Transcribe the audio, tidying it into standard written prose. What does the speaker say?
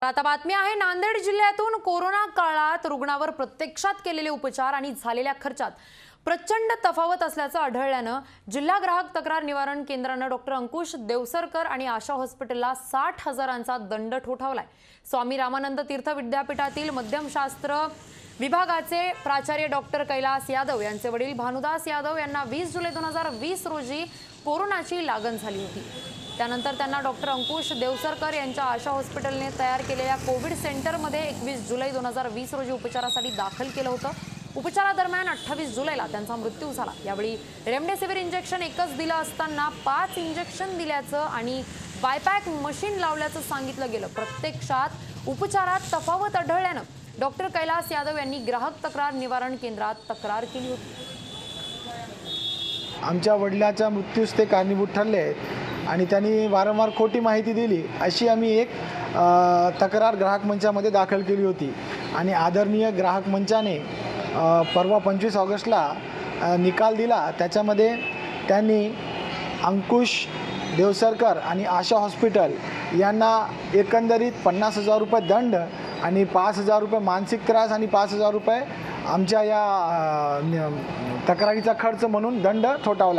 आता बातमी आहे नांदेड जिल्ह्यातून कोरोना काळात रुग्णावर प्रत्यक्षात केलेले उपचार आणि झालेल्या खर्चात प्रचंड तफावत असल्याचं आढळल्यानं जिल्हा ग्राहक तक्रार निवारण केंद्रानं डॉक्टर अंकुश देवसरकर आणि आशा हॉस्पिटलला 60,000चा दंड ठोठावलाय। स्वामी रामानंद तीर्थ विद्यापीठातील मध्यमशास्त्र विभागाचे प्राचार्य डॉक्टर कैलास यादव यांचे वडील भानुदास यादव यांना 20 जुलै 2020 रोजी कोरोनाची लागण झाली होती। त्यानंतर त्यांना डॉक्टर अंकुश देवसरकर यांच्या आशा हॉस्पिटलने तयार केलेल्या कोविड सेंटरमध्ये 21 जुलै 2020 रोजी उपचारासाठी दाखल केलं होतं। उपचारादरम्यान 28 जुलैला त्यांचा मृत्यू झाला। यावेळी रेमडेसिविर इंजेक्शन एकच दिलं असताना 5 इंजेक्शन दिल्याचं आणि बायपॅक मशीन लावल्याचं सांगितलं गेलं। प्रत्यक्षात उपचारात तफावत आढळल्यानं डॉक्टर कैलास यादव यांनी ग्राहक तक्रार निवारण केंद्रात तक्रार केली होती। आमच्या वडिलांच्या मृत्यूस ते कारणीभूत ठरले आहेत आणि त्यांनी वारंवार खोटी माहिती दिली अशी आम्ही एक तक्रार ग्राहक मंचामध्ये दाखल केली होती आणि आदरणीय ग्राहक मंचाने परवा 25 ऑगस्टला निकाल दिला। त्याच्यामध्ये त्यांनी अंकुश देवसरकर आणि आशा हॉस्पिटल यांना एकंदरीत 50,000 रुपये दंड आणि 5,000 रुपये मानसिक त्रास आणि 5,000 रुपये आमच्या या तक्रारीचा खर्च म्हणून दंड ठोठावला।